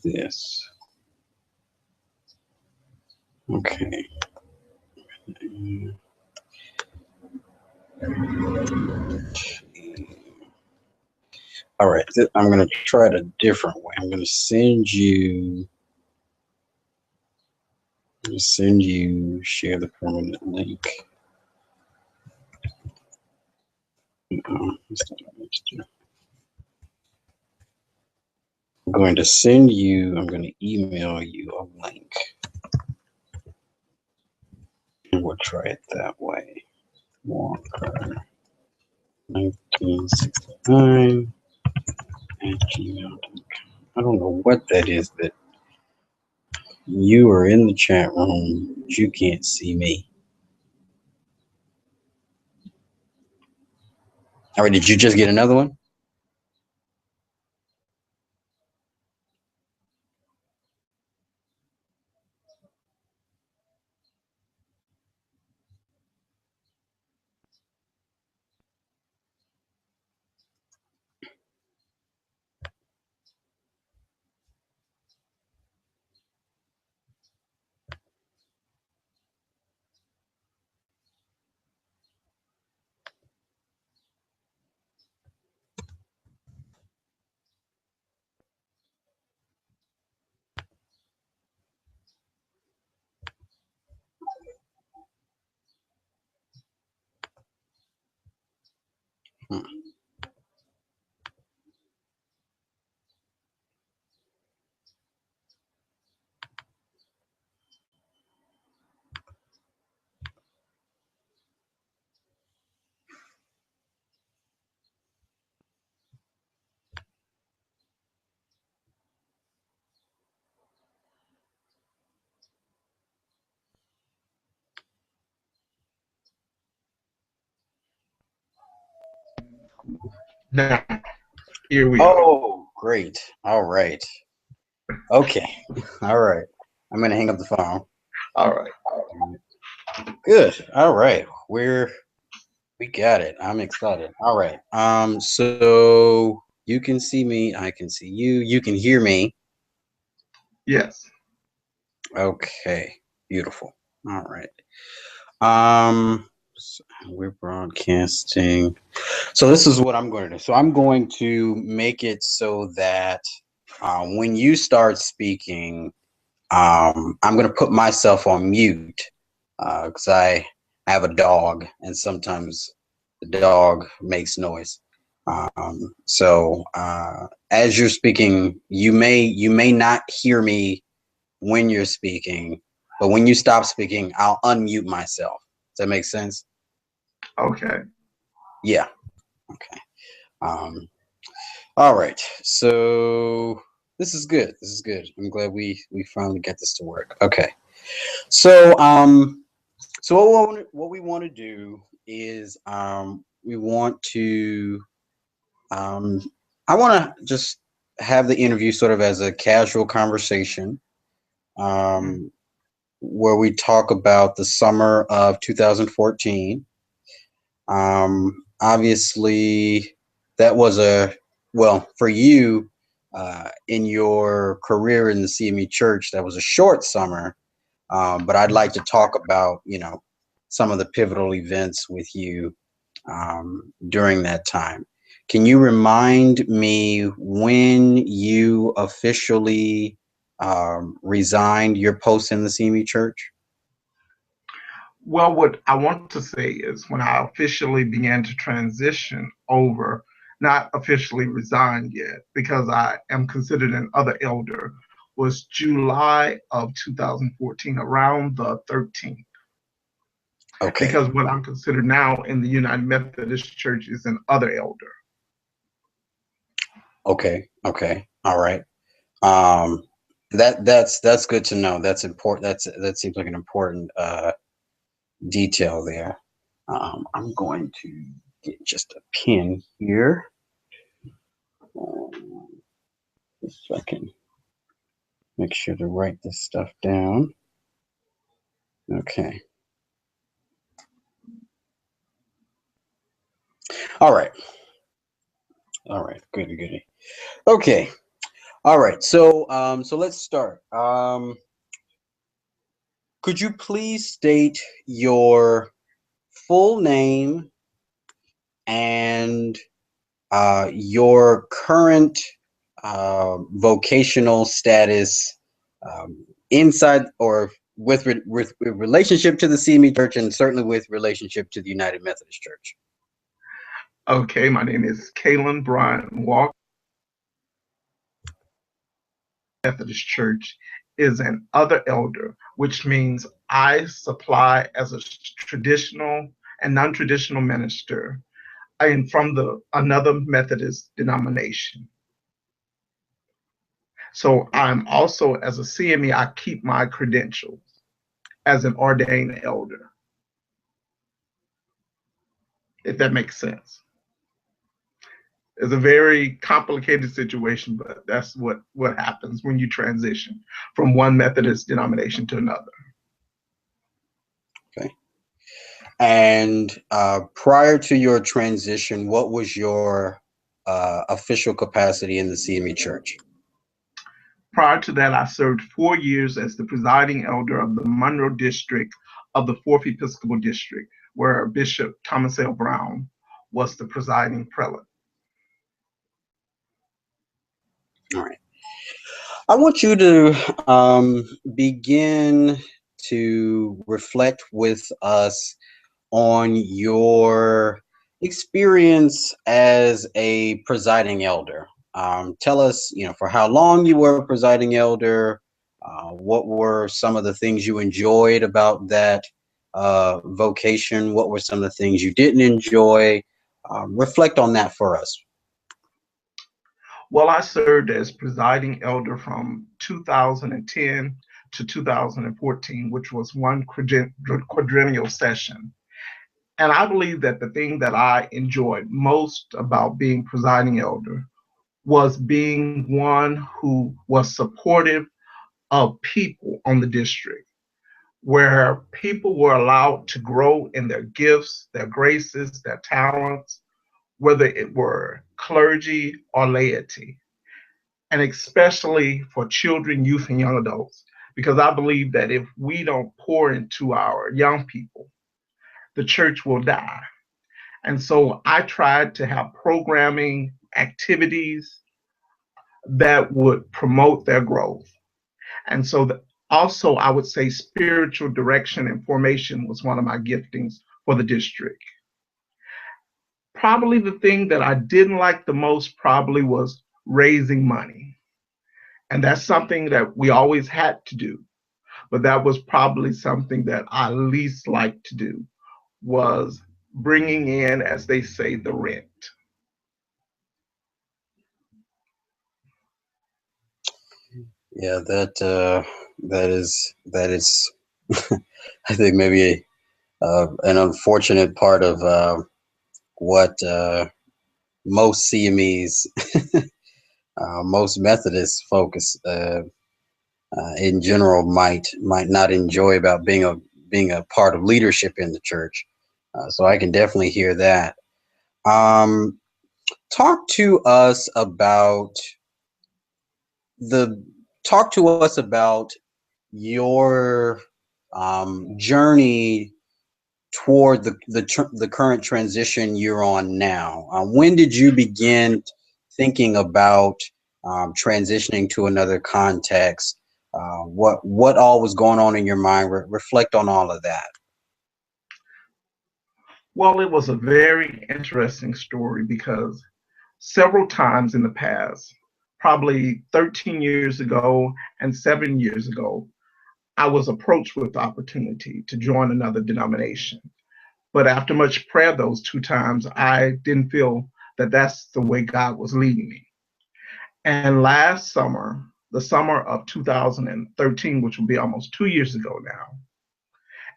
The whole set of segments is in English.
this. Okay. All right, I'm going to try it a different way. I'm going to send you. Share the permanent link. I'm going to send you. I'm going to email you a link, and we'll try it that way. Walker 1969 at gmail.com. I don't know what that is that you are in the chat room, but you can't see me. All right, did you just get another one? Hmm. Now, here we are. Oh, great. All right. Okay. All right. I'm going to hang up the phone. All right. Good. All right. We got it. I'm excited. All right. So you can see me, I can see you. You can hear me. Yes. Okay. Beautiful. All right. So we're broadcasting. So this is what I'm going to do. So I'm going to make it so that when you start speaking, I'm going to put myself on mute because I have a dog, and sometimes the dog makes noise. So as you're speaking, you may not hear me when you're speaking, but when you stop speaking, I'll unmute myself. Does that make sense? Okay. Yeah. Okay. All right. So this is good. This is good. I'm glad we finally got this to work. Okay. So what we want to do is we want to I want to just have the interview sort of as a casual conversation where we talk about the summer of 2014. Obviously, that was for you in your career in the CME Church, that was a short summer. But I'd like to talk about, some of the pivotal events with you during that time. Can you remind me when you officially resigned your post in the CME Church? Well, what I want to say is when I officially began to transition over, not officially resigned yet, because I am considered an other elder, was July of 2014, around the 13th. Okay. Because what I'm considered now in the United Methodist Church is an other elder. Okay. Okay. All right. That's good to know. That's important. That seems like an important detail there. I'm going to get just a pen here. Just so I can make sure to write this stuff down. Okay. All right. All right. Good. Okay. All right. So so let's start. Could you please state your full name and your current vocational status inside or with relationship to the CME Church and certainly with relationship to the United Methodist Church? Okay, my name is Kalen Brian Walker. Methodist Church is an other elder, which means I supply as a traditional and non-traditional minister. I am from another Methodist denomination. So I'm also, as a CME, I keep my credentials as an ordained elder, if that makes sense. It's a very complicated situation, but that's what happens when you transition from one Methodist denomination to another. Okay. And prior to your transition, what was your official capacity in the CME Church? Prior to that, I served 4 years as the presiding elder of the Monroe District of the 4th Episcopal District, where Bishop Thomas L. Brown was the presiding prelate. All right. I want you to begin to reflect with us on your experience as a presiding elder. Tell us, for how long you were a presiding elder. What were some of the things you enjoyed about that vocation? What were some of the things you didn't enjoy? Reflect on that for us. Well, I served as presiding elder from 2010 to 2014, which was one quadrennial session. And I believe that the thing that I enjoyed most about being presiding elder was being one who was supportive of people on the district, where people were allowed to grow in their gifts, their graces, their talents, whether it were clergy or laity, and especially for children, youth, and young adults. Because I believe that if we don't pour into our young people, the church will die. And so I tried to have programming activities that would promote their growth. And so also, I would say spiritual direction and formation was one of my giftings for the district. Probably the thing that I didn't like the most probably was raising money. And that's something that we always had to do. But that was probably something that I least liked to do, was bringing in, as they say, the rent. Yeah, that is I think maybe an unfortunate part of what most CMEs, most Methodists focus in general might not enjoy about being a part of leadership in the church. So I can definitely hear that. Um, talk to us about the talk to us about your journey toward the current transition you're on now. When did you begin thinking about transitioning to another context? What all was going on in your mind? Reflect on all of that. Well, it was a very interesting story because several times in the past, probably 13 years ago and 7 years ago, I was approached with the opportunity to join another denomination. But after much prayer those 2 times, I didn't feel that that's the way God was leading me. And last summer, the summer of 2013, which will be almost 2 years ago now,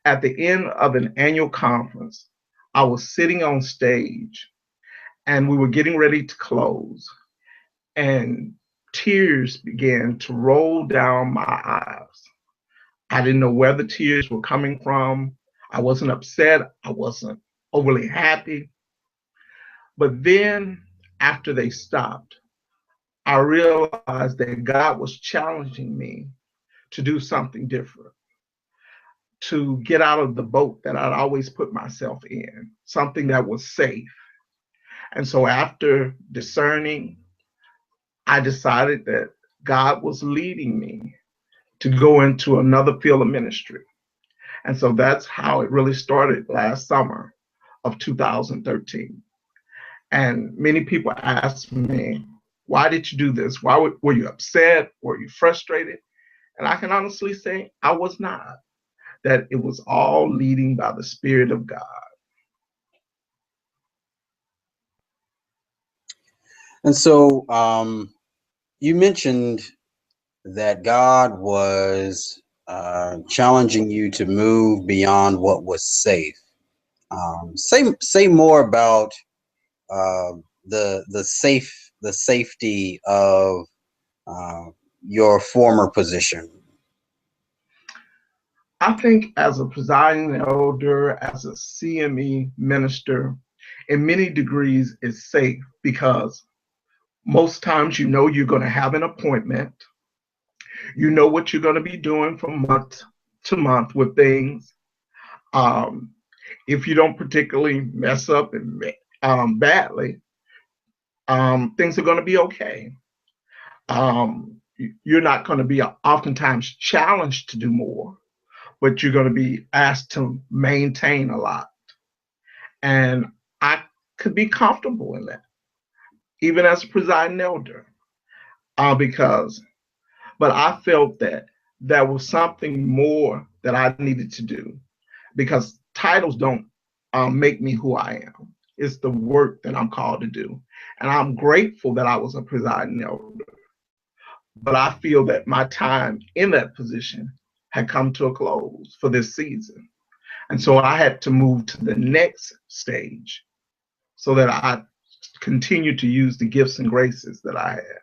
at the end of an annual conference, I was sitting on stage and we were getting ready to close, and tears began to roll down my eyes. I didn't know where the tears were coming from. I wasn't upset. I wasn't overly happy. But then, after they stopped, I realized that God was challenging me to do something different, to get out of the boat that I'd always put myself in, something that was safe. And so after discerning, I decided that God was leading me to go into another field of ministry. And so that's how it really started last summer of 2013. And many people ask me, why did you do this? Why were you upset? Were you frustrated? And I can honestly say I was not, that it was all leading by the Spirit of God. And so you mentioned that God was challenging you to move beyond what was safe. Say more about uh, the safety of uh, your former position. I think as a presiding elder, as a CME minister, in many degrees is safe because most times you know you're going to have an appointment. You know what you're going to be doing from month to month with things. Um, if you don't particularly mess up and badly, things are going to be okay. You're not going to be oftentimes challenged to do more, but you're going to be asked to maintain a lot. And I could be comfortable in that, even as a presiding elder, because, but I felt that there was something more that I needed to do because titles don't make me who I am. It's the work that I'm called to do. And I'm grateful that I was a presiding elder, but I feel that my time in that position had come to a close for this season. And so I had to move to the next stage so that I continue to use the gifts and graces that I had.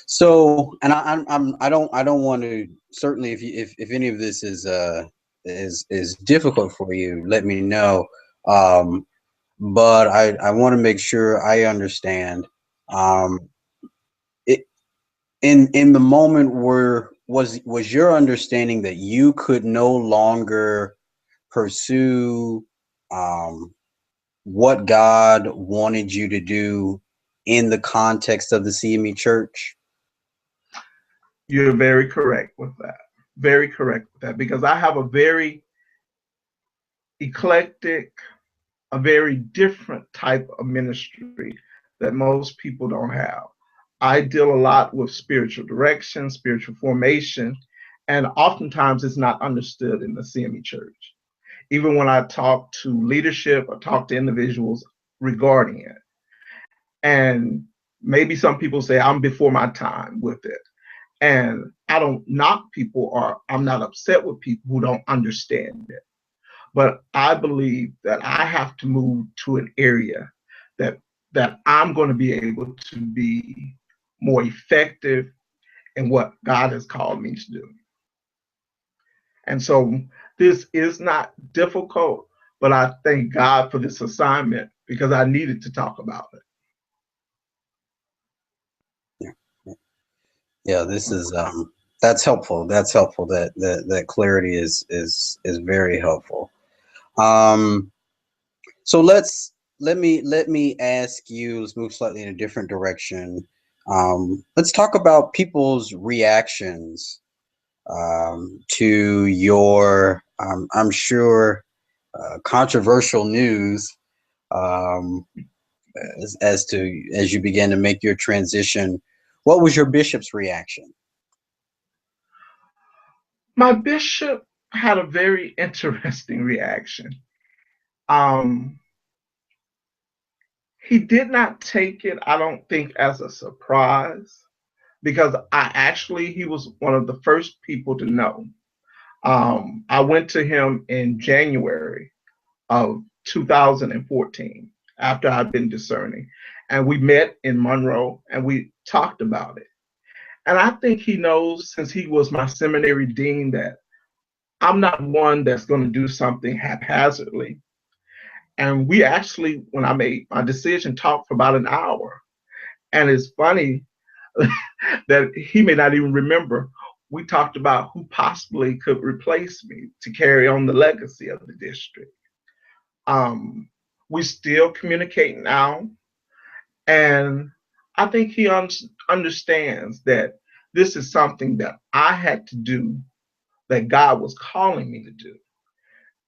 So, and I don't want to, certainly if any of this is difficult for you, let me know. Um, but I want to make sure I understand. Um, it in the moment where was your understanding that you could no longer pursue um, what God wanted you to do in the context of the CME Church? You're very correct with that. Very correct with that because I have a very eclectic, a very different type of ministry that most people don't have. I deal a lot with spiritual direction, spiritual formation, and oftentimes it's not understood in the CME church. Even when I talk to leadership or talk to individuals regarding it. And maybe some people say I'm before my time with it. And I don't knock people or I'm not upset with people who don't understand it. But I believe that I have to move to an area that I'm going to be able to be more effective in what God has called me to do. And so this is not difficult, but I thank God for this assignment because I needed to talk about it. Yeah, this is that's helpful. That's helpful. That clarity is very helpful. Um, so let me ask you. Let's move slightly in a different direction. Let's talk about people's reactions to your, I'm sure, controversial news um, as you began to make your transition. What was your bishop's reaction? My bishop had a very interesting reaction. Um, he did not take it, I don't think, as a surprise because he was one of the first people to know. I went to him in January of 2014 after I'd been discerning, and we met in Monroe and we talked about it. And I think he knows, since he was my seminary dean, that I'm not one that's going to do something haphazardly. And we actually, when I made my decision, talked for about an hour. And it's funny that he may not even remember. We talked about who possibly could replace me to carry on the legacy of the district. Um, we still communicate now, and I think he understands that this is something that I had to do, that God was calling me to do.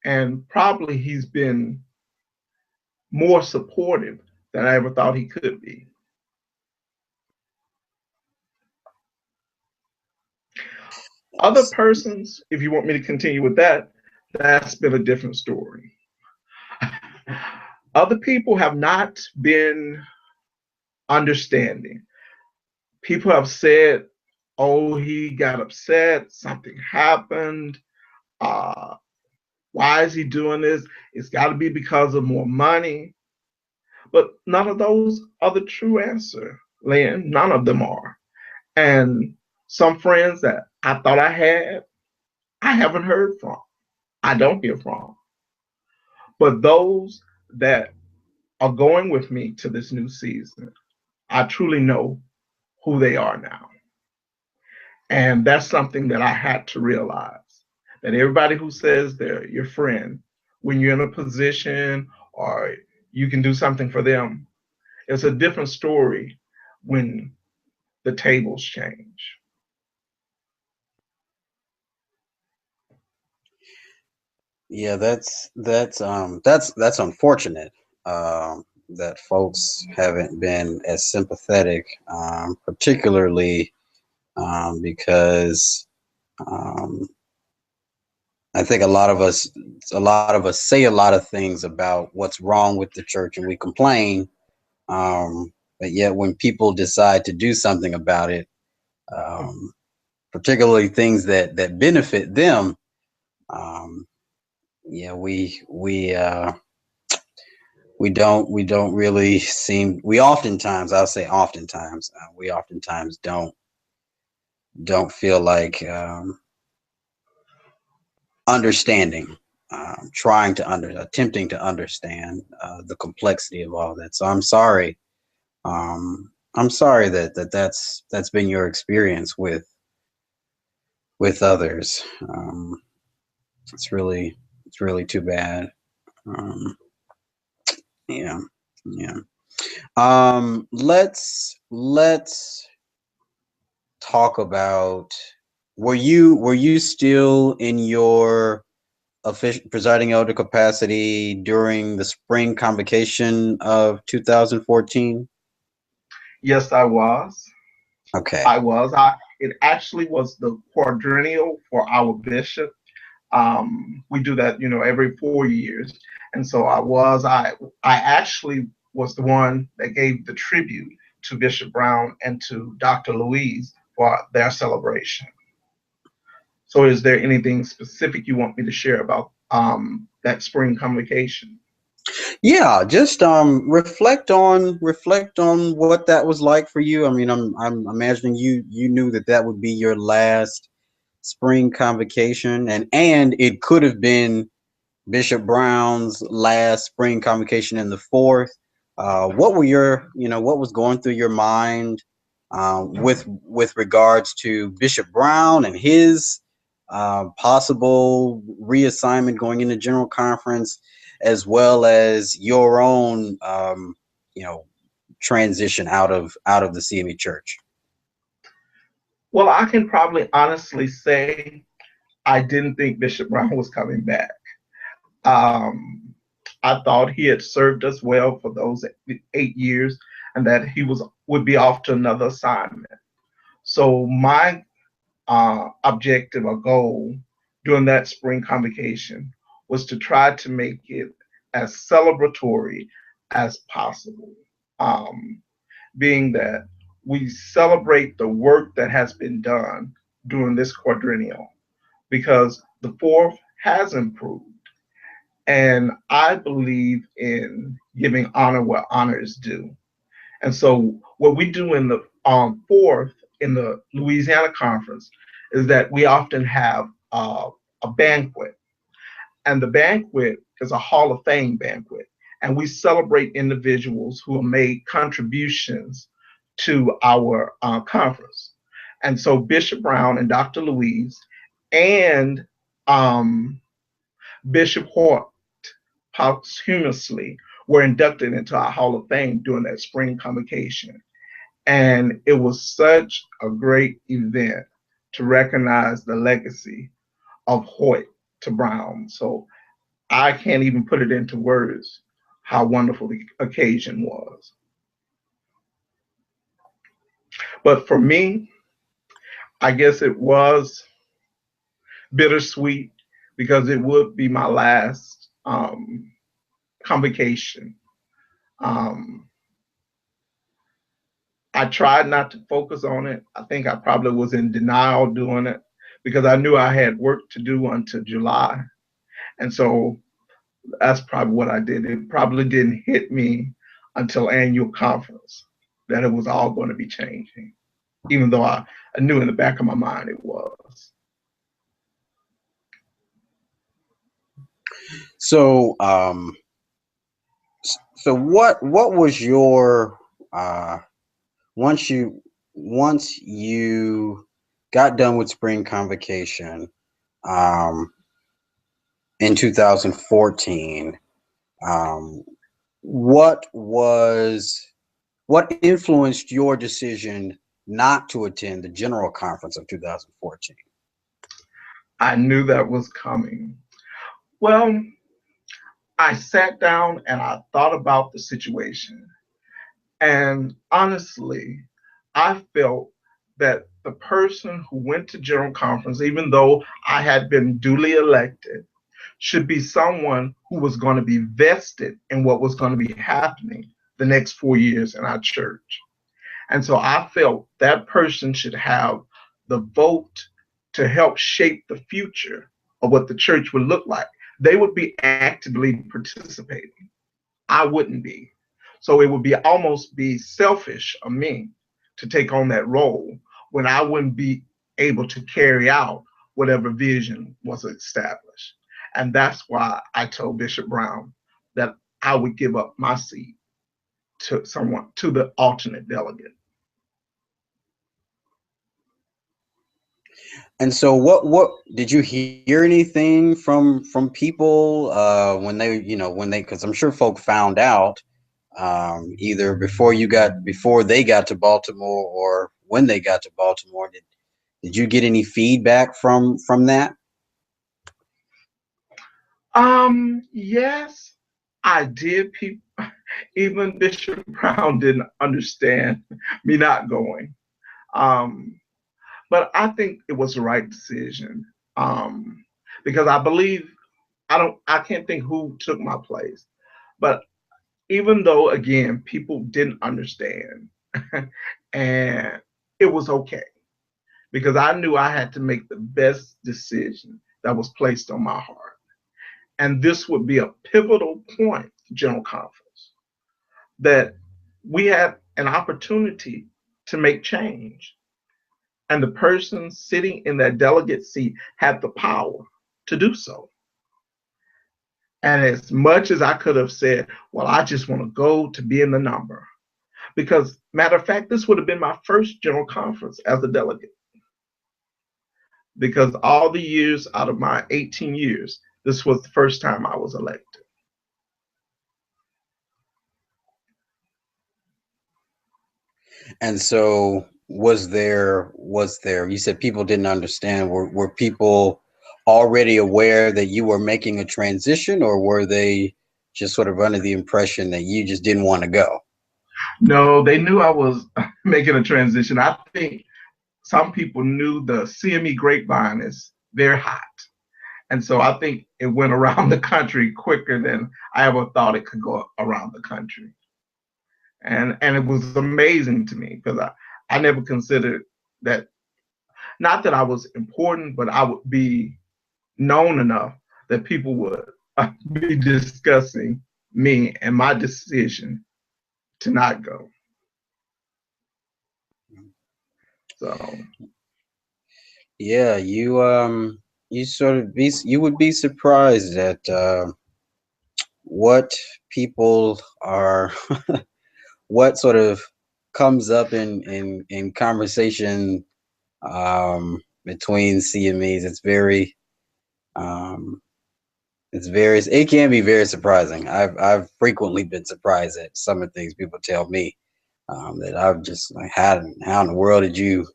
And probably he's been more supportive than I ever thought he could be. Other persons, if you want me to continue with that, that's been a different story. Other people have not been understanding. People have said, oh, he got upset, something happened. Uh, why is he doing this? It's got to be because of more money. But none of those are the true answer, Lynn. None of them are. And some friends that I thought I had, I haven't heard from. I don't hear from. But those that are going with me to this new season, I truly know who they are now. And that's something that I had to realize, that everybody who says they're your friend, when you're in a position or you can do something for them, it's a different story when the tables change. Yeah, that's unfortunate. That folks haven't been as sympathetic, particularly because um, I think a lot of us say a lot of things about what's wrong with the church, and we complain. But yet, when people decide to do something about it, um, particularly things that benefit them, um, yeah, we don't really seem. We oftentimes, I'll say, oftentimes, we oftentimes don't feel like understanding, trying to attempting to understand the complexity of all that. So I'm sorry that's been your experience with others. It's really too bad. Um, yeah, yeah. Let's talk about, were you still in your official presiding elder capacity during the spring convocation of 2014? Yes, I was. Okay. I was. It actually was the quadrennial for our bishop. We do that, every 4 years. And so I actually was the one that gave the tribute to Bishop Brown and to Dr. Louise for their celebration. So is there anything specific you want me to share about that spring convocation? Yeah, just reflect on what that was like for you. I mean, I'm imagining you knew that would be your last spring convocation, and it could have been Bishop Brown's last spring convocation in the fourth. What were what was going through your mind with regards to Bishop Brown and his possible reassignment going into General Conference, as well as your own you know transition out of the CME Church? Well, I can probably honestly say I didn't think Bishop Brown was coming back. Um, I thought he had served us well for those 8 years, and that he would be off to another assignment. So my objective or goal during that spring convocation was to try to make it as celebratory as possible, um, being that we celebrate the work that has been done during this quadrennial, because the fourth has improved. And I believe in giving honor where honor is due. And so, what we do in the fourth in the Louisiana Conference is that we often have a banquet, and the banquet is a Hall of Fame banquet. and we celebrate individuals who have made contributions to our conference. And so Bishop Brown and Dr. Louise and um, Bishop Hort posthumously were inducted into our Hall of Fame during that spring convocation. And it was such a great event to recognize the legacy of Hoyt to Brown. So I can't even put it into words how wonderful the occasion was. But for me, I guess it was bittersweet because it would be my last convocation. Um, I tried not to focus on it. I think I probably was in denial doing it because I knew I had work to do until July. And so that's probably what I did. It probably didn't hit me until annual conference that it was all going to be changing, even though I knew in the back of my mind it was. So, so what was your once you got done with spring convocation in 2014, what influenced your decision not to attend the general conference of 2014? I knew that was coming. Well, I sat down and I thought about the situation. And honestly, I felt that the person who went to general conference, even though I had been duly elected, should be someone who was going to be vested in what was going to be happening the next 4 years in our church. And so I felt that person should have the vote to help shape the future of what the church would look like. They would be actively participating. I wouldn't be. So it would be almost be selfish of me to take on that role when I wouldn't be able to carry out whatever vision was established. And that's why I told Bishop Brown that I would give up my seat to someone, to the alternate delegate. And so what did you hear anything from people when they, because I'm sure folk found out either before they got to Baltimore or when they got to Baltimore. Did you get any feedback from that? Yes, I did. People, even Bishop Brown didn't understand me not going. Um, but I think it was the right decision because I believe I can't think who took my place, but even though again people didn't understand, and it was okay because I knew I had to make the best decision that was placed on my heart, and this would be a pivotal point, General Conference, that we had an opportunity to make change. And the person sitting in that delegate seat had the power to do so. And as much as I could have said, well, I just want to go to be in the number, because matter of fact, this would have been my first general conference as a delegate. Because all the years out of my 18 years, this was the first time I was elected. And so was there, you said people didn't understand, were people already aware that you were making a transition, or were they just sort of under the impression that you just didn't want to go? No, they knew I was making a transition. I think some people knew the CME grapevine is very hot. And so I think it went around the country quicker than I ever thought it could go around the country. And it was amazing to me because I never considered that, not that I was important, but I would be known enough that people would be discussing me and my decision to not go. So yeah, you would be surprised at what people are, what sort of comes up in conversation between CMEs. Um, it can be very surprising. I've frequently been surprised at some of the things people tell me, that I've just like, how in the world did you,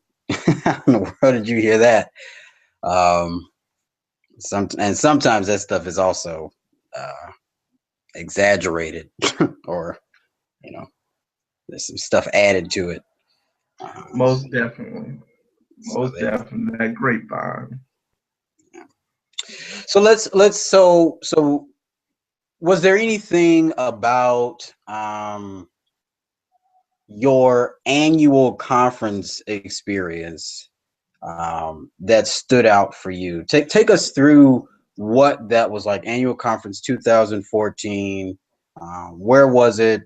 how in the world did you hear that? Um, and sometimes that stuff is also exaggerated, or you know, there's some stuff added to it. Most definitely. So Most definitely. That grapevine. So so was there anything about your annual conference experience that stood out for you? Take us through what that was like. Annual conference 2014. Where was it?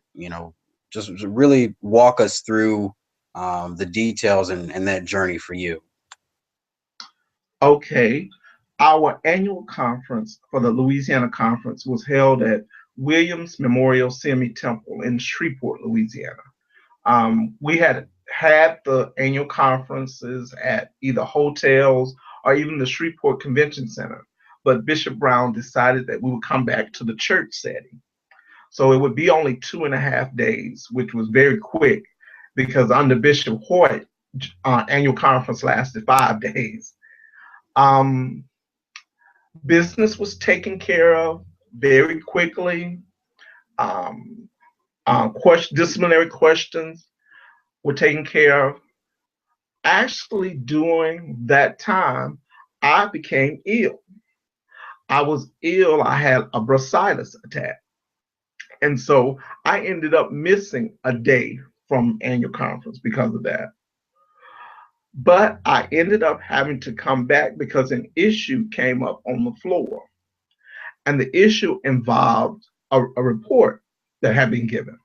Just really walk us through the details and that journey for you. Okay. Our annual conference for the Louisiana Conference was held at Williams Memorial CME Temple in Shreveport, Louisiana. We had the annual conferences at either hotels or even the Shreveport Convention Center, but Bishop Brown decided that we would come back to the church setting. So it would be only 2.5 days, which was very quick because under Bishop Hoyt, annual conference lasted 5 days. Um, Business was taken care of very quickly. Um, Disciplinary questions were taken care of. Actually, during that time, I became ill. I was ill. I had a bursitis attack. And so I ended up missing a day from annual conference because of that. But I ended up having to come back because an issue came up on the floor. And the issue involved a report that had been given.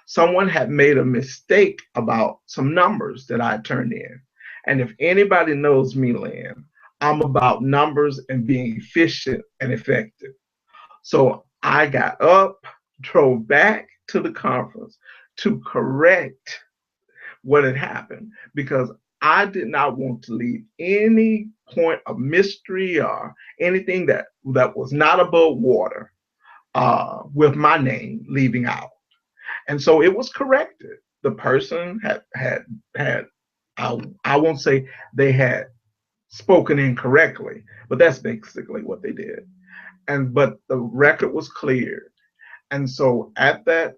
Someone had made a mistake about some numbers that I turned in. And if anybody knows me, Lynn, I'm about numbers and being efficient and effective. So I got up, drove back to the conference to correct what had happened because I did not want to leave any point of mystery or anything that was not above water with my name leaving out. And so it was corrected. The person had I won't say they had spoken incorrectly, but that's basically what they did. But the record was cleared. And so at that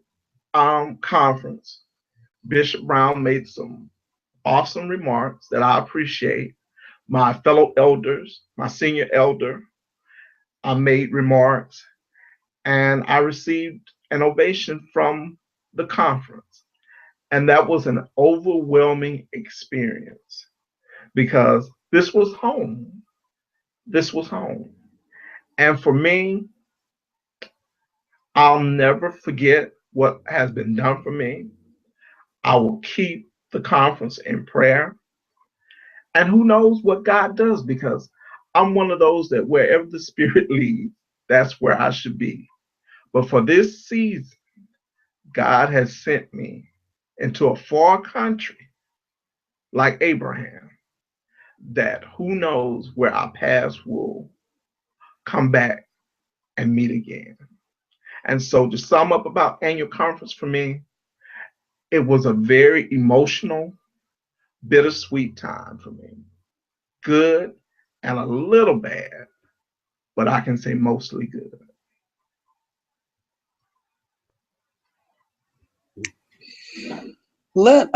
conference, Bishop Brown made some awesome remarks that I appreciate. My fellow elders, my senior elder, made remarks, and I received an ovation from the conference. And that was an overwhelming experience because this was home. This was home. And for me, I'll never forget what has been done for me. I will keep the conference in prayer. And who knows what God does because I'm one of those that wherever the Spirit leads, that's where I should be. But for this season, God has sent me into a far country like Abraham, that who knows where our paths will come back and meet again. And so to sum up about annual conference for me, it was a very emotional, bittersweet time for me. Good and a little bad, but I can say mostly good. Let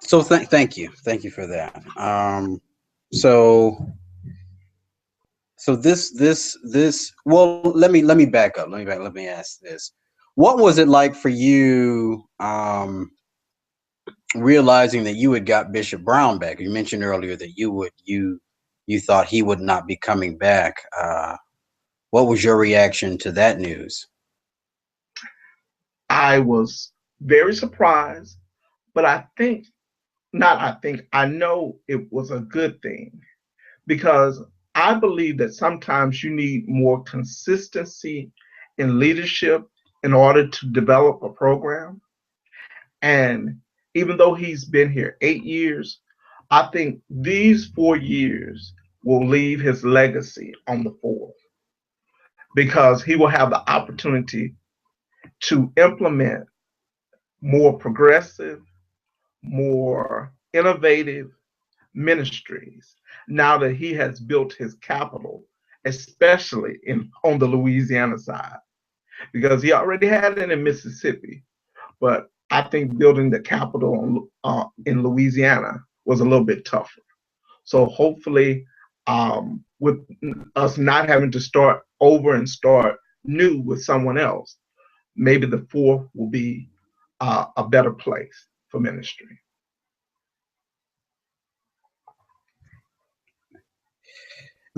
So thank you for that. So this. Well, let me back up. Let me ask this. What was it like for you, realizing that you had got Bishop Brown back? You mentioned earlier that you thought he would not be coming back. What was your reaction to that news? I was very surprised, but I know it was a good thing because I believe that sometimes you need more consistency in leadership in order to develop a program. And even though he's been here 8 years, I think these 4 years will leave his legacy on the fourth because he will have the opportunity to implement more progressive, more innovative ministries now that he has built his capital, especially on the Louisiana side, because he already had it in Mississippi. But I think building the capital in Louisiana was a little bit tougher. So hopefully, with us not having to start over and start new with someone else, maybe the fourth will be a better place for ministry.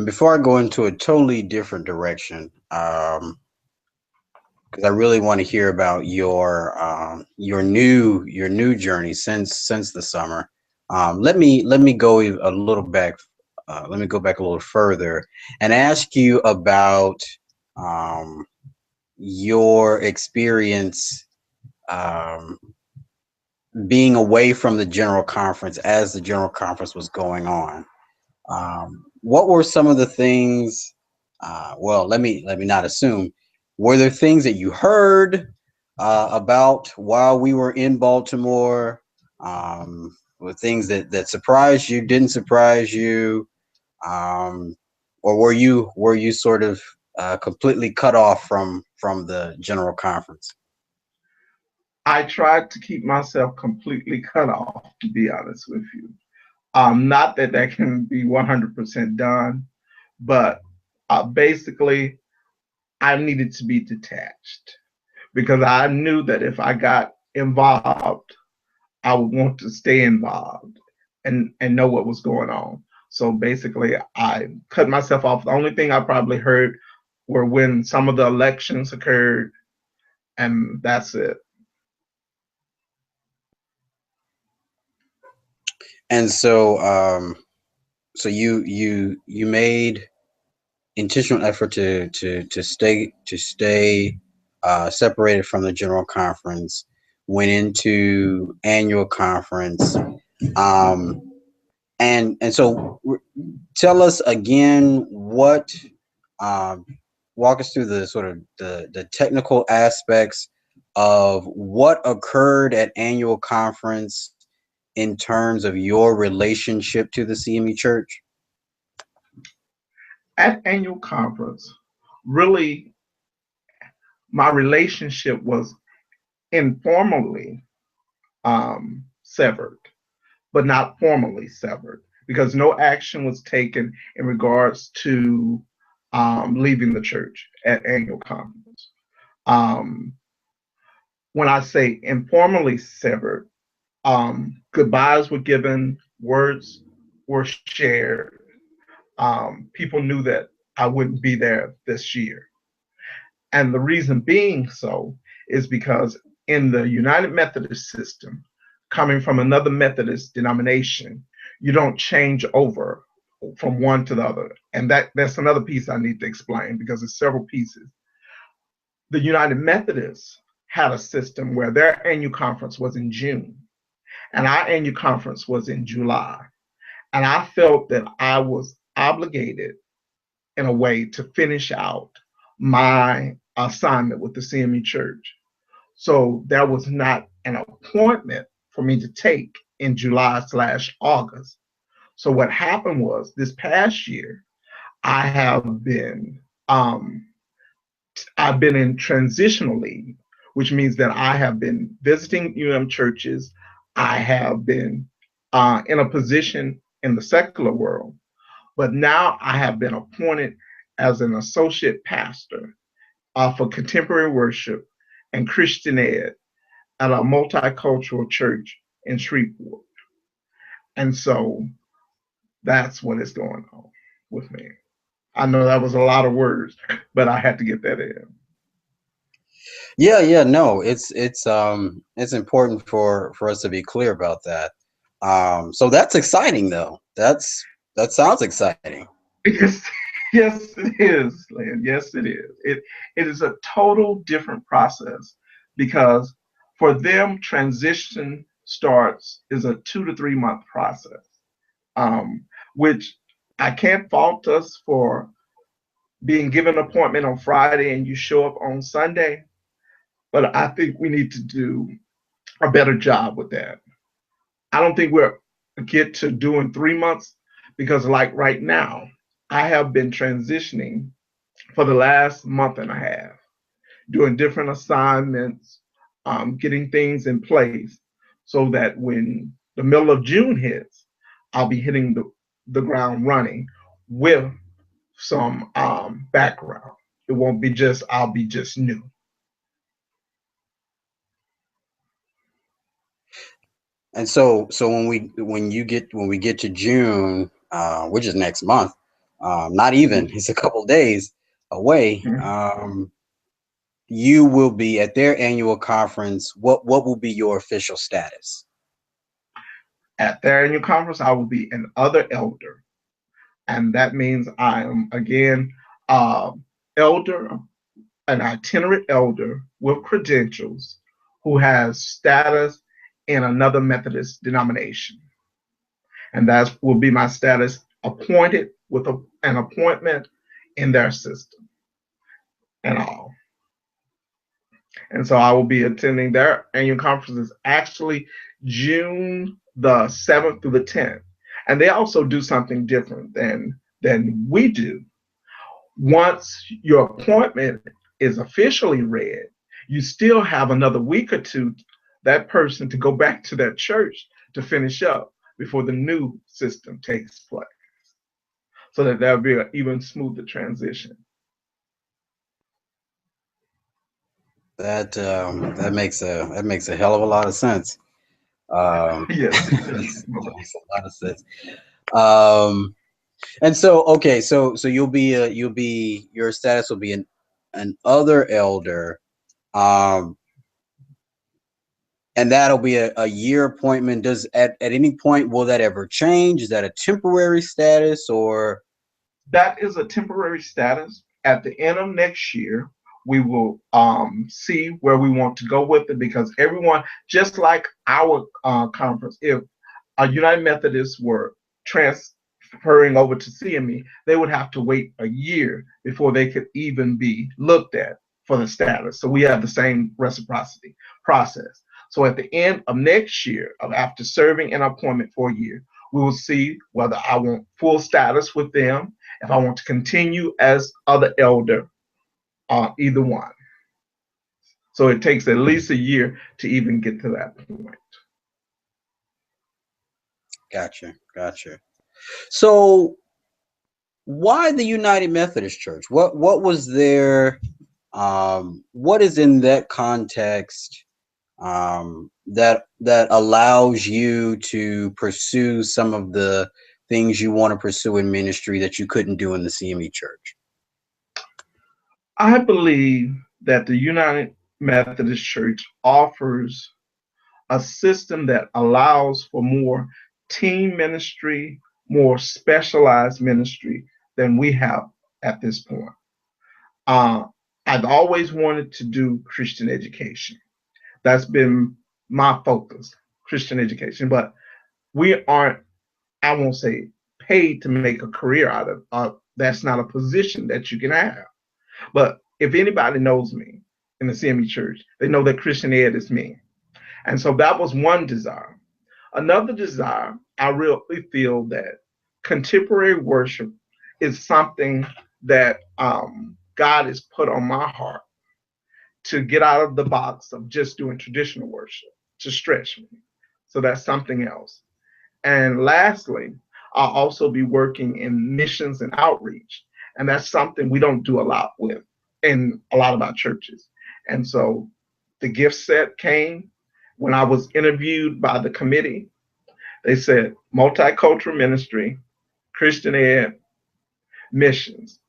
Before I go into a totally different direction, because I really want to hear about your new journey since the summer. Let me go a little back. Let me go back a little further and ask you about um, your experience um, being away from the general conference as the general conference was going on. What were some of the things? Well, let me not assume. Were there things that you heard about while we were in Baltimore? Were things that surprised you, didn't surprise you, um, or were you sort of completely cut off from the general conference? I tried to keep myself completely cut off, to be honest with you. Not that that can be 100% done, but basically, I needed to be detached because I knew that if I got involved, I would want to stay involved and know what was going on. So basically, I cut myself off. The only thing I probably heard were when some of the elections occurred, and that's it. And so you made intentional effort to stay separated from the general conference. Went into annual conference, um, and so tell us again what um, walk us through the sort of the technical aspects of what occurred at annual conference in terms of your relationship to the CME Church. At annual conference, really, my relationship was informally severed, but not formally severed because no action was taken in regards to leaving the church at annual conference. Um, when I say informally severed, goodbyes were given, words were shared. People knew that I wouldn't be there this year. And the reason being so is because in the United Methodist system, coming from another Methodist denomination, you don't change over from one to the other. And that's another piece I need to explain because there's several pieces. The United Methodists had a system where their annual conference was in June and our annual conference was in July. And I felt that I was obligated in a way to finish out my assignment with the CME Church. So there was not an appointment for me to take in July/August. So what happened was this past year, I have been I've been in transitional leave, which means that I have been visiting churches. I have been in a position in the secular world, but now I have been appointed as an associate pastor for contemporary worship and Christian ed at a multicultural church in Shreveport. And so that's what is going on with me. I know that was a lot of words, but I had to get that in. Yeah, no, it's important for us to be clear about that. So that's exciting though. That sounds exciting. Yes, yes, it is, Lynn. Yes, it is. It is a total different process because for them, transition starts is a 2 to 3 month process, um, which I can't fault us for being given an appointment on Friday and you show up on Sunday, but I think we need to do a better job with that. I don't think we're get to doing 3 months because, like right now, I have been transitioning for the last month and a half, doing different assignments, getting things in place so that when the middle of June hits, I'll be hitting the ground running with some background. It won't be just, I'll be just new. And so when we get to June, which is next month, not even, it's a couple days away. Mhm. You will be at their annual conference. What will be your official status? At their annual conference, I will be an other elder. And that means I am, again, uh, elder, an itinerant elder with credentials who has status in another Methodist denomination. And that will be my status appointed with an appointment in their system and all. And so I will be attending their annual conferences actually June the 7th through the 10th. And they also do something different than we do. Once your appointment is officially read, you still have another week or two that person to go back to their church to finish up before the new system takes place, so that there'll be an even smoother transition. That makes a hell of a lot of sense. Yes, it does. That makes a lot of sense. Um, and so okay, so you'll be your status will be an other elder. Um, and that'll be a year appointment. Does at any point will that ever change? Is that a temporary status or That is a temporary status. At the end of next year, we will see where we want to go with it because everyone, just like our conference, if United Methodists were transferring over to CME, they would have to wait a year before they could even be looked at for the status. So we have the same reciprocity process. So at the end of next year, of after serving an appointment for a year, we will see whether I want full status with them, if I want to continue as other elder, either one. So it takes at least a year to even get to that point. gotcha. So why the United Methodist Church? What was their what is in that context that allows you to pursue some of the things you want to pursue in ministry that you couldn't do in the CME church? I believe that the United Methodist Church offers a system that allows for more team ministry, more specialized ministry than we have at this point. Uh, I've always wanted to do Christian education. That's been my focus, Christian education. But we aren't, I won't say paid to make a career out of. That's not a position that you can have. But if anybody knows me in the CME church, they know that Christian ed is me. And so that was one desire. Another desire, I really feel that contemporary worship is something that God has put on my heart to get out of the box of just doing traditional worship, to stretch me. So that's something else. And lastly, I'll also be working in missions and outreach. And that's something we don't do a lot with in a lot of our churches. And so the gift set came when I was interviewed by the committee. They said multicultural ministry, Christian ed, missions.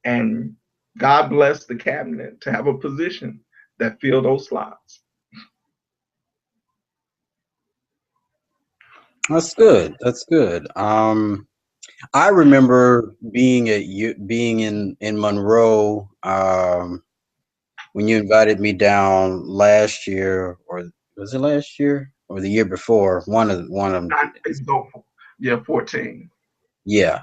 And God bless the cabinet to have a position that filled those slots. That's good. That's good. I remember being in Monroe when you invited me down last year, or was it last year or the year before? One of I think so. Yeah, 14. yeah.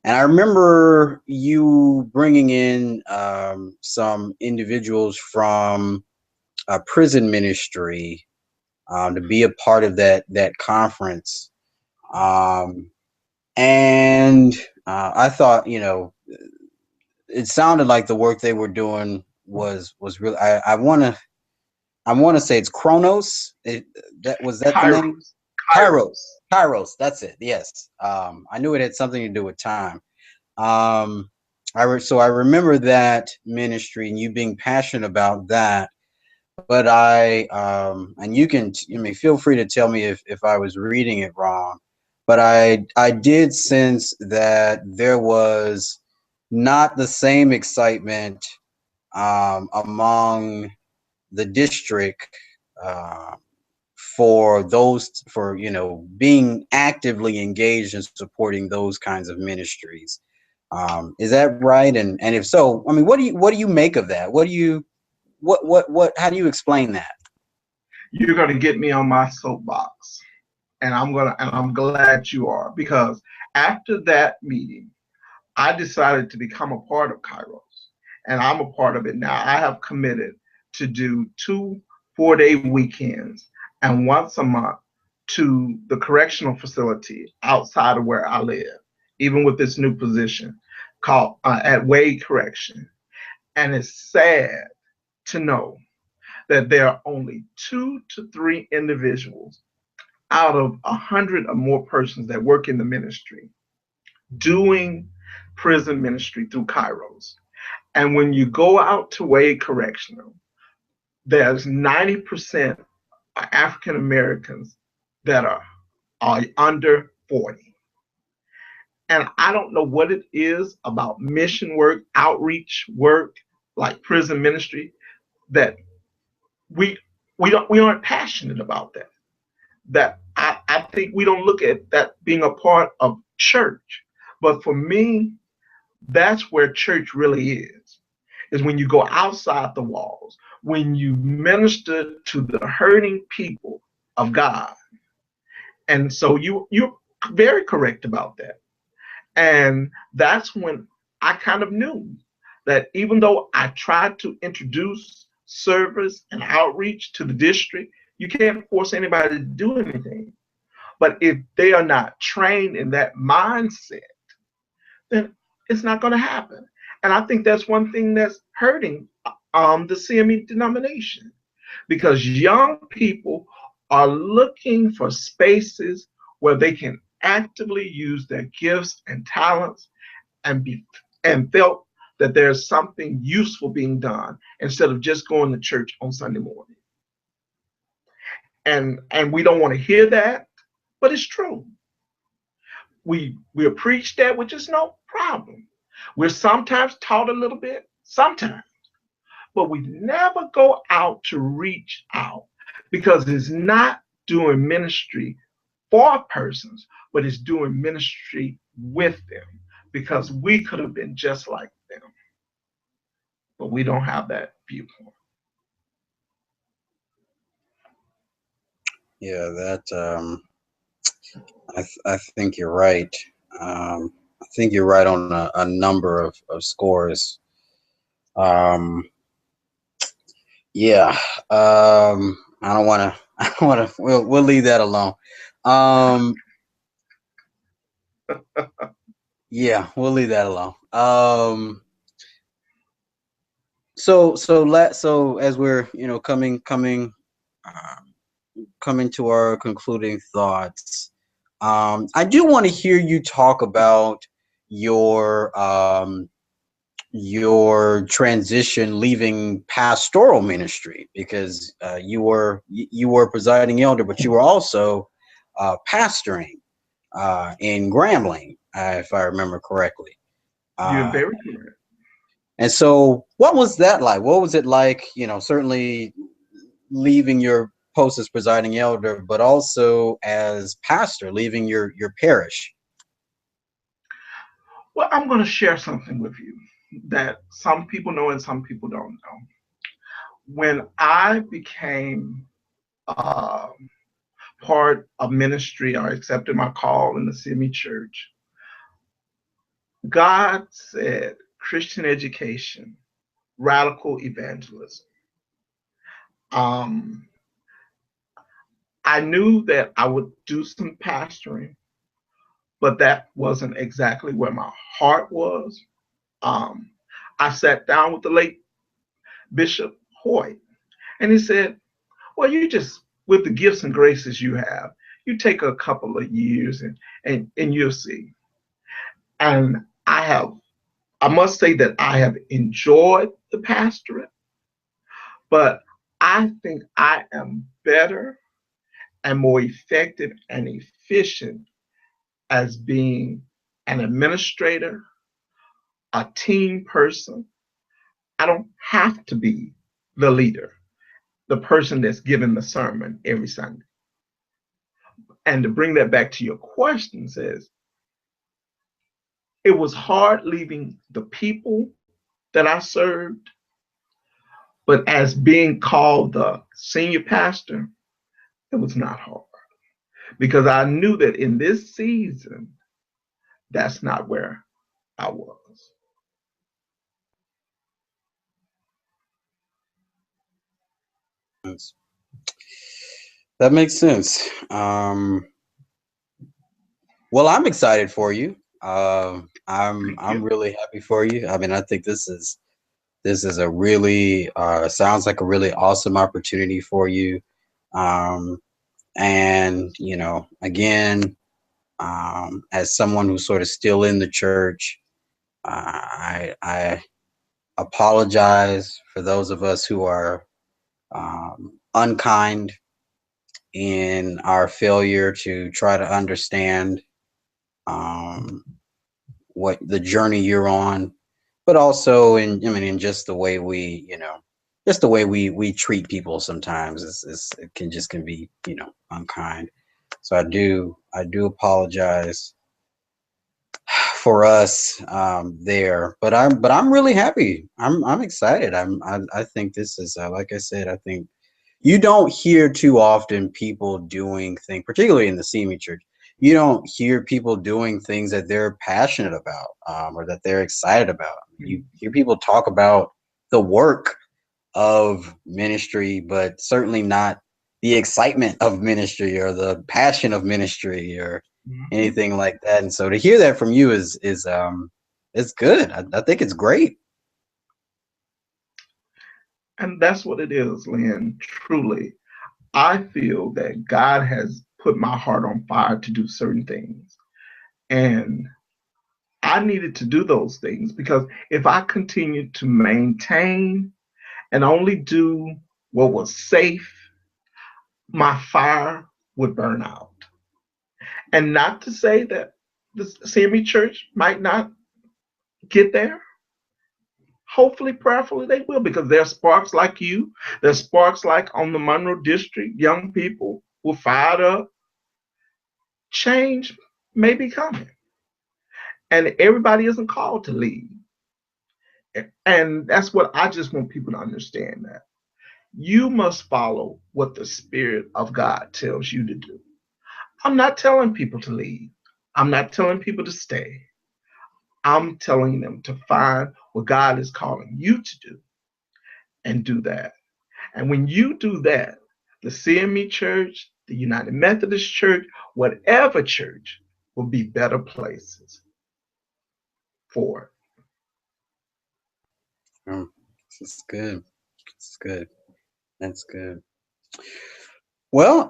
And I remember you bringing in some individuals from a prison ministry to be a part of that conference. Um, and I thought, it sounded like the work they were doing was really. I want to say it's Chronos. That the name? Kairos. Kairos. Kairos. Kairos. That's it. Yes. I knew it had something to do with time. Um, so I remember that ministry and you being passionate about that. But and feel free to tell me if I was reading it wrong. But I did sense that there was not the same excitement among the district uh, for being actively engaged in supporting those kinds of ministries. Is that right? And if so, I mean, what do you make of that? What how do you explain that? You're gonna get me on my soapbox. And I'm glad you are, because after that meeting, I decided to become a part of Kairos, and I'm a part of it now. I have committed to do 2 4-day weekends and once a month to the correctional facility outside of where I live, even with this new position called at Wade Correction. And it's sad to know that there are only 2 to 3 individuals out of 100 or more persons that work in the ministry doing prison ministry through Kairos. And when you go out to Wade Correctional, there's 90% African Americans that are under 40. And I don't know what it is about mission work, outreach work, like prison ministry, that we we aren't passionate about that. That I think we don't look at that being a part of church. But for me, that's where church really is when you go outside the walls, when you minister to the hurting people of God. And so you're very correct about that. And that's when I kind of knew that even though I tried to introduce service and outreach to the district, you can't force anybody to do anything. But if they are not trained in that mindset, then it's not going to happen. And I think that's one thing that's hurting the CME denomination, because young people are looking for spaces where they can actively use their gifts and talents and be and felt that there's something useful being done instead of just going to church on Sunday morning. And we don't want to hear that, but it's true. We're preached that, which is no problem. We're sometimes taught a little bit, sometimes, but we never go out to reach out, because it's not doing ministry for persons, but it's doing ministry with them, because we could have been just like them, but we don't have that viewpoint. Yeah, that I think you're right. I think you're right on a number of scores. Um, yeah. I don't want to. I don't want to. We'll leave that alone. Um, yeah, we'll leave that alone. So as we're uh, coming to our concluding thoughts, I do want to hear you talk about your your transition leaving pastoral ministry, because you were presiding elder, but you were also pastoring in Grambling, if I remember correctly. You're Uh, very correct. and so, what was that like? What was it like? Certainly leaving your post as presiding elder, but also as pastor, leaving your parish. Well, I'm going to share something with you that some people know and some people don't know. When I became uh, part of ministry or accepted my call in the CME Church, God said Christian education, radical evangelism. Um, I knew that I would do some pastoring, but that wasn't exactly where my heart was. Um, I sat down with the late Bishop Hoyt, and he said, well, you just, with the gifts and graces you have, you take a couple of years and you'll see. And I must say that I have enjoyed the pastorate, but I think I am better and more effective and efficient as being an administrator, a team person. I don't have to be the leader, the person that's giving the sermon every Sunday. And to bring that back to your question, says it was hard leaving the people that I served, but as being called the senior pastor, it was not hard because I knew that in this season, that's not where I was. That makes sense. Well, I'm excited for you. I'm really happy for you. I mean, I think this is a really sounds like a really awesome opportunity for you. Um, and again, as someone who's sort of still in the church, I apologize for those of us who are unkind in our failure to try to understand um, what the journey you're on, but also in just the way just the way we treat people sometimes it can be unkind. So I do apologize for us there, but I'm really happy. I'm excited. I think this is like I said. I think you don't hear too often people doing things, particularly in the CME church. You don't hear people doing things that they're passionate about or that they're excited about. You hear people talk about the work of ministry, but certainly not the excitement of ministry or the passion of ministry or anything like that. And so to hear that from you is it's good. I think it's great. And that's what it is, Lynn. Truly, I feel that God has put my heart on fire to do certain things. And I needed to do those things because if I continued to maintain and only do what was safe, my fire would burn out. And not to say that the CME church might not get there. Hopefully, prayerfully, they will, because there's sparks like you. There's sparks like on the Monroe District, young people who are fired up. Change may be coming. And everybody isn't called to lead. And that's what I just want people to understand, that you must follow what the Spirit of God tells you to do. I'm not telling people to leave. I'm not telling people to stay. I'm telling them to find what God is calling you to do and do that. And when you do that, the CME Church, the United Methodist Church, whatever church will be better places for it. Oh, this is good. It's good. That's good. Well,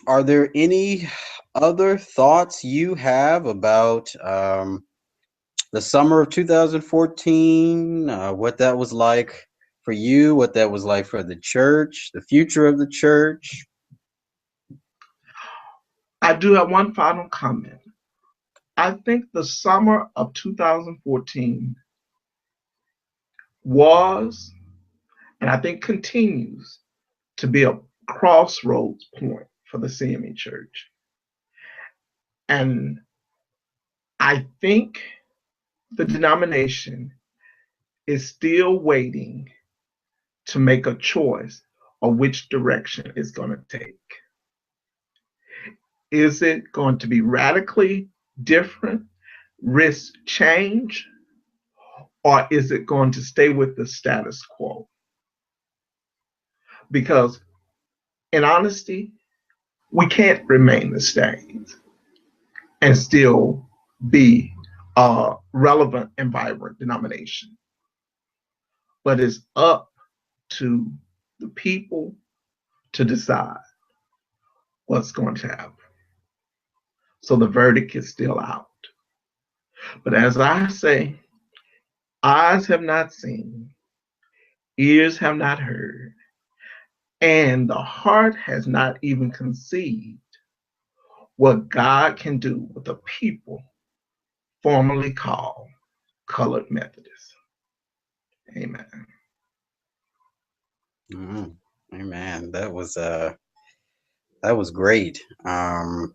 are there any other thoughts you have about the summer of 2014? What that was like for you? What that was like for the church? The future of the church? I do have one final comment. I think the summer of 2014 was, and I think continues to be, a crossroads point for the CME Church. And I think the denomination is still waiting to make a choice of which direction it's going to take. Is it going to be radically different, risk change, or is it going to stay with the status quo? Because in honesty, we can't remain the same and still be a relevant and vibrant denomination. But it's up to the people to decide what's going to happen. So the verdict is still out. But as I say, eyes have not seen, ears have not heard, and the heart has not even conceived what God can do with a people formerly called colored Methodists. Amen. Amen. That was great. I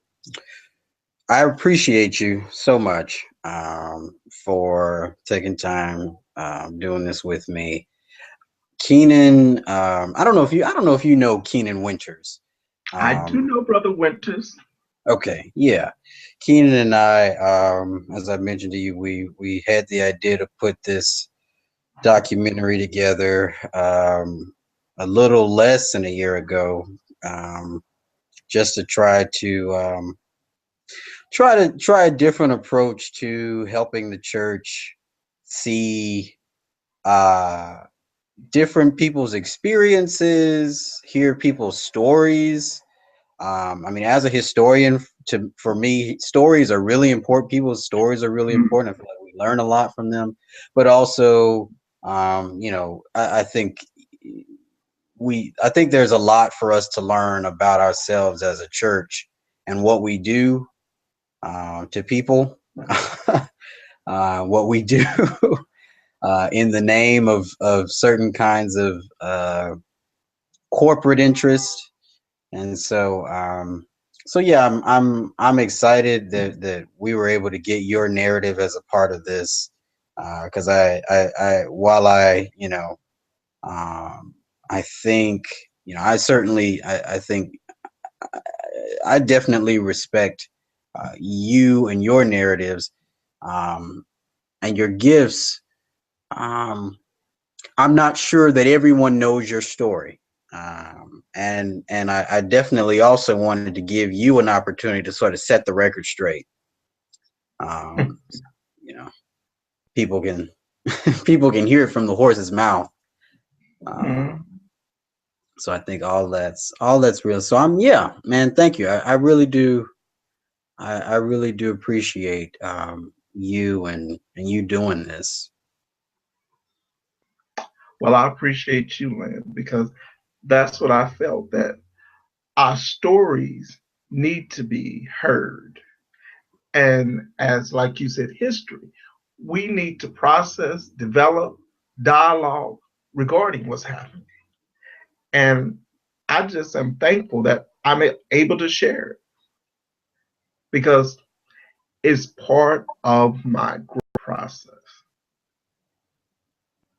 appreciate you so much for taking time doing this with me. Keenan, I don't know if you know Keenan Winters. I do know Brother Winters. Okay, yeah. Keenan and I, as I mentioned to you, we had the idea to put this documentary together a little less than a year ago, just to try a different approach to helping the church see different people's experiences, hear people's stories. I mean, as a historian, for me, stories are really important. People's stories are really important. I feel like we learn a lot from them, but also, I think there's a lot for us to learn about ourselves as a church and what we do to people, what we do in the name of certain kinds of corporate interest. And so yeah, I'm excited that we were able to get your narrative as a part of this, because while I think I think I definitely respect you and your narratives, and your gifts. I'm not sure that everyone knows your story. And I definitely also wanted to give you an opportunity to sort of set the record straight. Um, you know, people can people can hear it from the horse's mouth. So I think all that's real. So yeah, man, thank you. I really do. I really do appreciate you and you doing this. Well, I appreciate you, Lynn, because that's what I felt, that our stories need to be heard. And as, like you said, history, we need to process, develop, dialogue regarding what's happening. And I just am thankful that I'm able to share it because it's part of my growth process.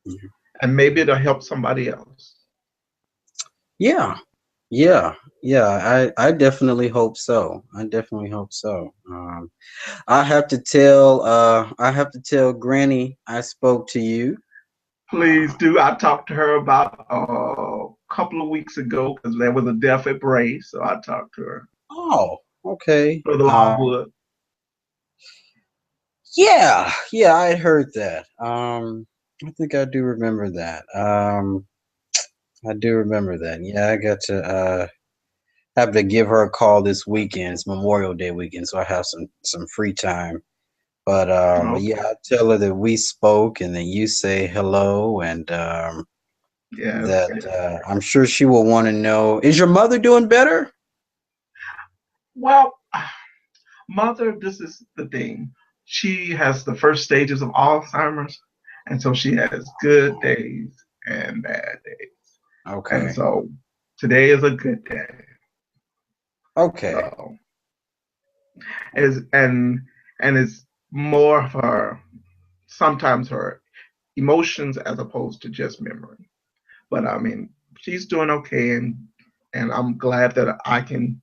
Mm-hmm. And maybe it'll help somebody else. Yeah, I definitely hope so. I definitely hope so. I have to tell Granny I spoke to you. Please do. I talked to her about a couple of weeks ago because there was a death at Bray, so I talked to her. Oh, okay. Brother Longwood. Yeah, I had heard that. I think I do remember that. I do remember that. Yeah, I got to have to give her a call this weekend. It's Memorial Day weekend, so I have some free time. But yeah, I tell her that we spoke, and then you say hello, and Yes. that I'm sure she will want to know. Is your mother doing better? Well, mother, this is the thing. She has the first stages of Alzheimer's, and so she has good days and bad days. Okay. And so today is a good day. Okay. So, and it's more of her, sometimes her emotions as opposed to just memory. But I mean, she's doing okay, and I'm glad that I can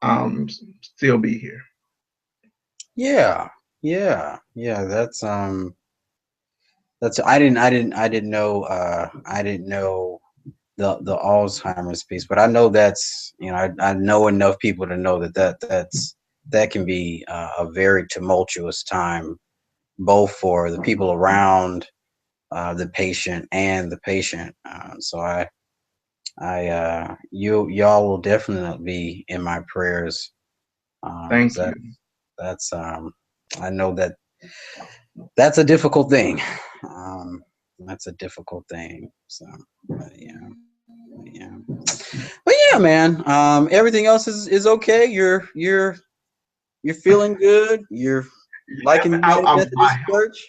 um, still be here. Yeah, yeah. That's I didn't know I didn't know the Alzheimer's piece, but I know that's I know enough people to know that can be a very tumultuous time, both for the people around the patient and the patient. So y'all will definitely be in my prayers. 'Cause Thank you. that's I know that's a difficult thing. That's a difficult thing. So, yeah, but yeah, man. Everything else is okay. You're feeling good. You're Yes, liking United Methodist Church.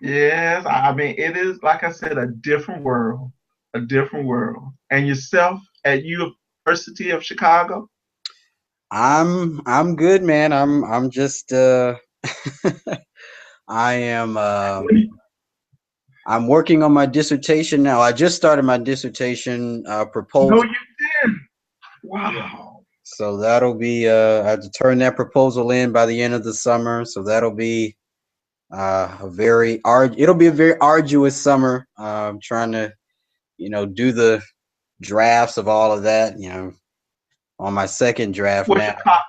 yes. I mean, it is like I said, a different world. And yourself at University of Chicago? I'm good, man. I'm just I am I'm working on my dissertation now. I just started my dissertation No, proposal. you didn't. Yeah. Wow. So that'll be I have to turn that proposal in by the end of the summer. So that'll be it'll be a very arduous summer. Trying to do the drafts of all of that. On my second draft What's now. your top,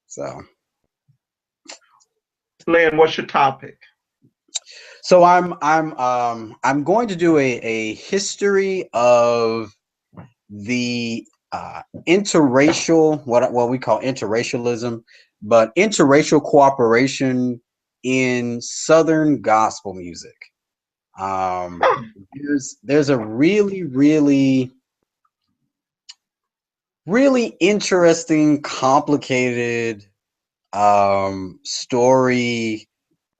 So Lynn? What's your topic? so I'm going to do a history of the interracial, what we call interracialism, but interracial cooperation in Southern gospel music. Huh. There's a really interesting, complicated story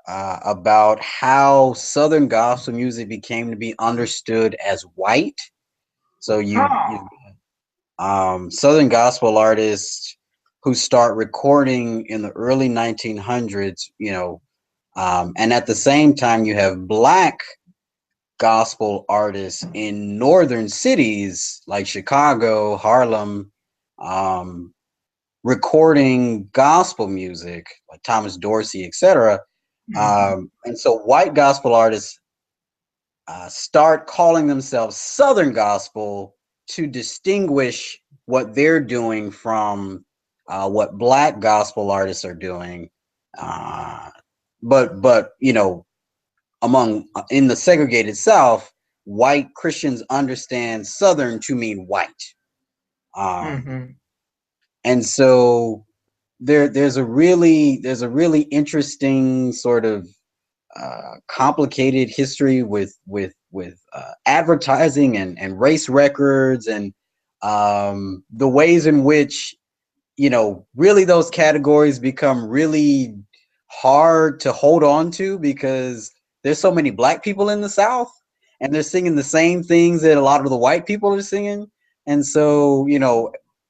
about how Southern gospel music became to be understood as white. So Huh. Southern gospel artists who start recording in the early 1900s, and at the same time you have black gospel artists in northern cities like Chicago, Harlem, um, recording gospel music like Thomas Dorsey, etc. Mhm. And so white gospel artists start calling themselves Southern gospel to distinguish what they're doing from what black gospel artists are doing. Uh, but among in the segregated South, white Christians understand Southern to mean white, um, Mhm. and so there's a really interesting sort of complicated history with advertising and race records and the ways in which really those categories become really hard to hold on to because there's so many black people in the South and they're singing the same things that a lot of the white people are singing. And so,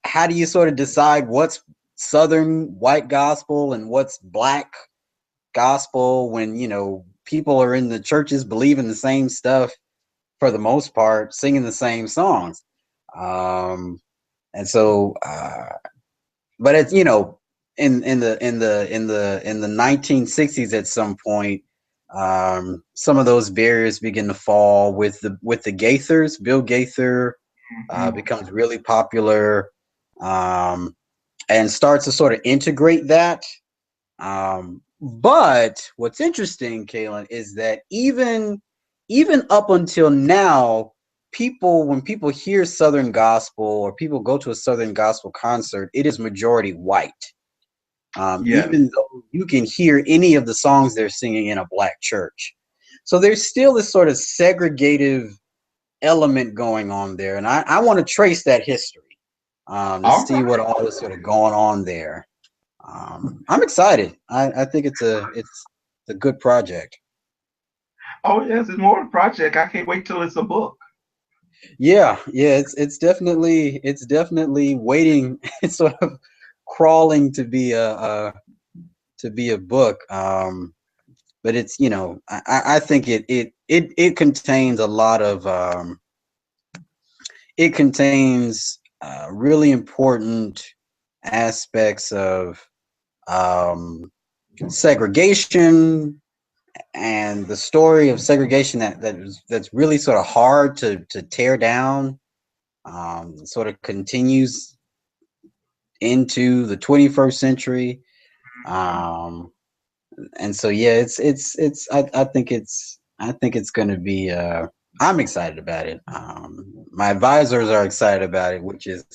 how do you sort of decide what's Southern white gospel and what's black gospel when, people are in the churches believing the same stuff for the most part, singing the same songs. Um, and so, but it's in the 1960s at some point, some of those barriers begin to fall with the Gaithers. Bill Gaither Mhm. becomes really popular, um, and starts to sort of integrate that. But what's interesting, Kaylin, is that even up until now, when people hear Southern gospel or people go to a Southern gospel concert, it is majority white. Yes. Even though you can hear any of the songs they're singing in a black church. So there's still this sort of segregative element going on there. And I want to trace that history to All see what right. all is sort of going on there. I'm excited. I think it's a good project. Oh yes, it's more of a project. I can't wait till it's a book. Yeah. It's definitely waiting. It's sort of crawling to be to be a book. But it's, I think it contains a lot of it contains really important aspects of segregation and the story of segregation that's really sort of hard to tear down. Sort of continues into the 21st century. And so yeah, I think it's going to be I'm excited about it. My advisors are excited about it, which is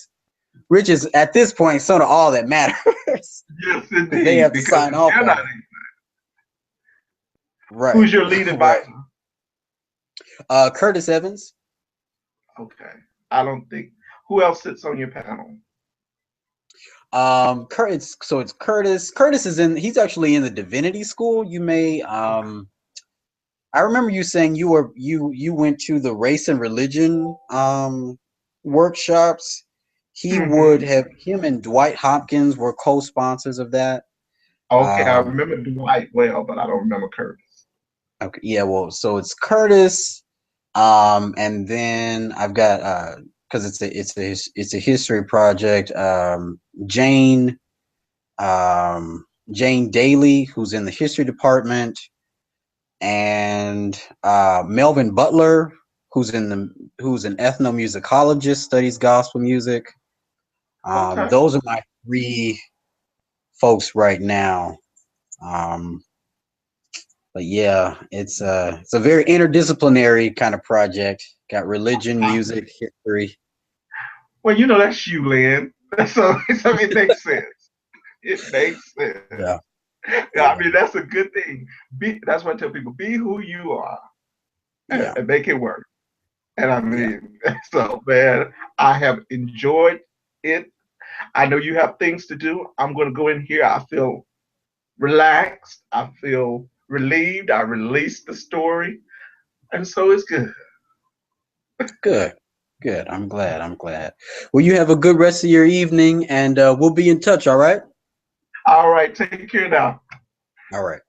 at this point sort of all that matters. Yes, indeed. They have to sign off on it. Right. Who's your lead advisor? Curtis Evans. Okay. I don't think. Who else sits on your panel? Curtis. So it's Curtis. Curtis he's actually in the divinity school. You may I remember you saying you went to the race and religion workshops. Him and Dwight Hopkins were co-sponsors of that. Okay, I remember Dwight well, but I don't remember Curtis. Okay, yeah, well, so it's Curtis, and then I've got because it's a history project. Jane Daly, who's in the history department, and Melvin Butler, who's an ethnomusicologist, studies gospel music. Okay. Those are my three folks right now. But yeah, it's a very interdisciplinary kind of project. Got religion, music, history. Well, that's you, Lynn. So it makes sense. It makes sense. Yeah. Yeah, I mean, that's a good thing. That's what I tell people: be who you are, and make it work. And I mean, so man, I have enjoyed it. I know you have things to do. I'm going to go in here. I feel relaxed. I feel relieved. I released the story, and so it's good. Good. I'm glad. Well, you have a good rest of your evening, and we'll be in touch. All right. All right. Take care now. All right.